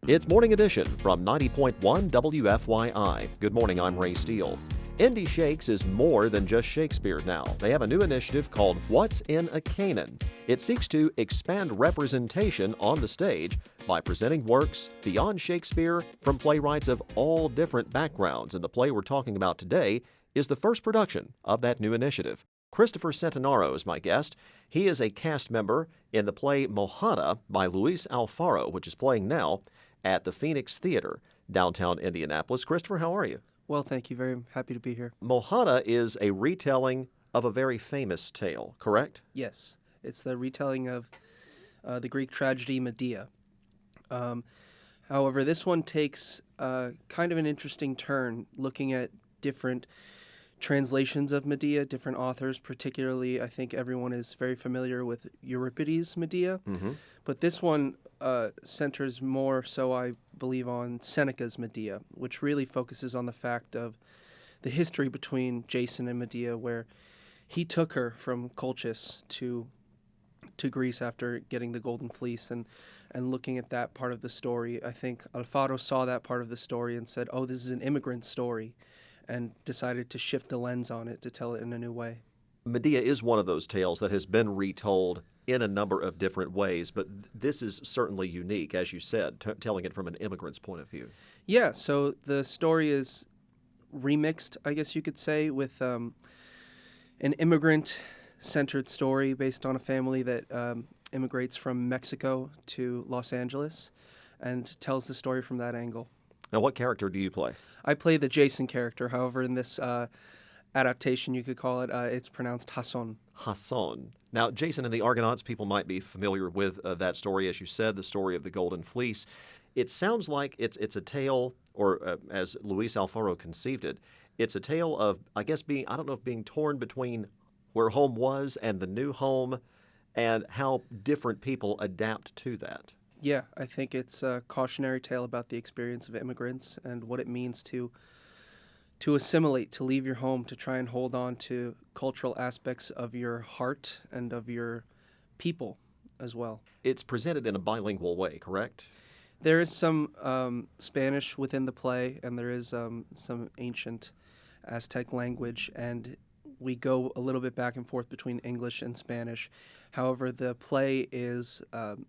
It's Morning Edition from 90.1 WFYI. Good morning, I'm Ray Steele. Indy Shakes is more than just Shakespeare now. They have a new initiative called What's in a Canon. It seeks to expand representation on the stage by presenting works beyond Shakespeare from playwrights of all different backgrounds. And the play we're talking about today is the first production of that new initiative. Christopher Centinaro is my guest. He is a cast member in the play Mojada by Luis Alfaro, which is playing now at the Phoenix Theater, downtown Indianapolis. Christopher, how are you? Well, thank you. Very happy to be here. Mojada is a retelling of a very famous tale, correct? Yes, it's the retelling of the Greek tragedy Medea. However, this one takes kind of an interesting turn, looking at different translations of Medea, different authors. Particularly, I think everyone is very familiar with Euripides' Medea, but this one centers more so, I believe, on Seneca's Medea, which really focuses on the fact of the history between Jason and Medea, where he took her from Colchis to Greece after getting the Golden Fleece, and looking at that part of the story, I think Alfaro saw that part of the story and said, oh, this is an immigrant story, and decided to shift the lens on it to tell it in a new way. Medea is one of those tales that has been retold in a number of different ways, but this is certainly unique, as you said, telling it from an immigrant's point of view. Yeah, so the story is remixed, I guess you could say, with an immigrant-centered story based on a family that immigrates from Mexico to Los Angeles and tells the story from that angle. Now, what character do you play? I play the Jason character. However, in this adaptation, you could call it, it's pronounced Hasson. Hasson. Now, Jason and the Argonauts, people might be familiar with that story, as you said, the story of the Golden Fleece. It sounds like it's a tale, or as Luis Alfaro conceived it, it's a tale of, I guess, I don't know if being torn between where home was and the new home, and how different people adapt to that. Yeah, I think it's a cautionary tale about the experience of immigrants and what it means to assimilate, to leave your home, to try and hold on to cultural aspects of your heart and of your people as well. It's presented in a bilingual way, correct? There is some Spanish within the play, and there is some ancient Aztec language, and we go a little bit back and forth between English and Spanish. However, the play is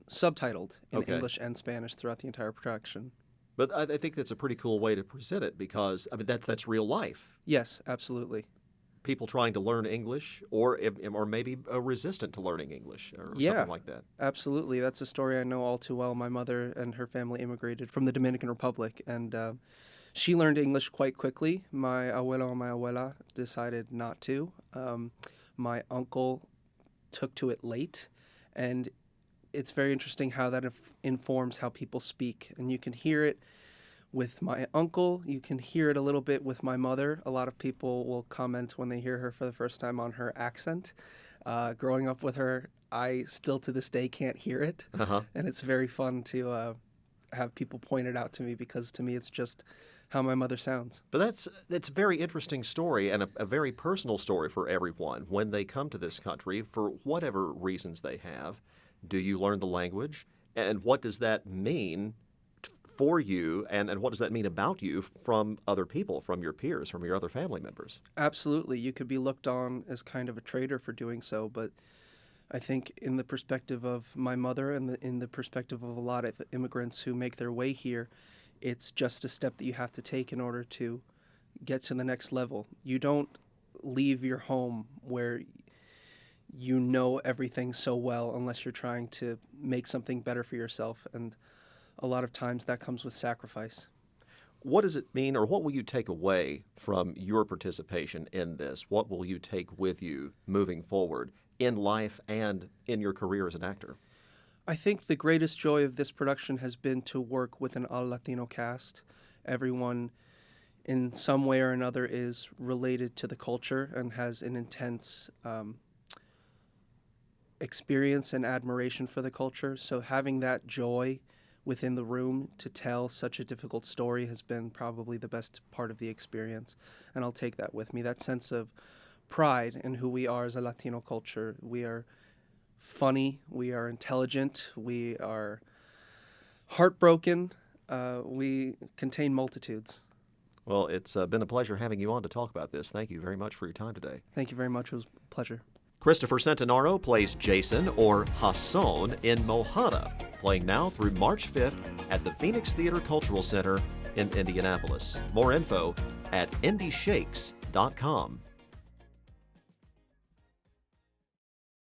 subtitled in English and Spanish throughout the entire production. But I think that's a pretty cool way to present it, because, I mean, that's real life. Yes, absolutely. People trying to learn English, or maybe resistant to learning English, or something like that. Absolutely. That's a story I know all too well. My mother and her family immigrated from the Dominican Republic, and she learned English quite quickly. My abuelo and my abuela decided not to. My uncle took to it late, and it's very interesting how that informs how people speak. And you can hear it with my uncle. You can hear it a little bit with my mother. A lot of people will comment when they hear her for the first time on her accent. Growing up with her, I still to this day can't hear it. And it's very fun to have people point it out to me, because to me it's just how my mother sounds. But that's a very interesting story, and a very personal story for everyone. When they come to this country, for whatever reasons they have, do you learn the language? And what does that mean for you, and what does that mean about you from other people, from your peers, from your other family members? Absolutely. You could be looked on as kind of a traitor for doing so, but I think in the perspective of my mother and in the perspective of a lot of immigrants who make their way here, it's just a step that you have to take in order to get to the next level. You don't leave your home where you know everything so well unless you're trying to make something better for yourself, and a lot of times that comes with sacrifice. What does it mean, or what will you take away from your participation in this? What will you take with you moving forward in life and in your career as an actor? I think the greatest joy of this production has been to work with an all-Latino cast. Everyone in some way or another is related to the culture and has an intense experience and admiration for the culture. So having that joy within the room to tell such a difficult story has been probably the best part of the experience. And I'll take that with me, that sense of pride in who we are as a Latino culture. We are funny, we are intelligent, we are heartbroken, We contain multitudes. Well, it's been a pleasure having you on to talk about this. Thank you very much for your time today. Thank you very much. It was a pleasure. Christopher Centinaro plays Jason, or Hassan, in Mojada, playing now through March 5th at the Phoenix Theater Cultural Center in Indianapolis. More info at IndyShakes.com.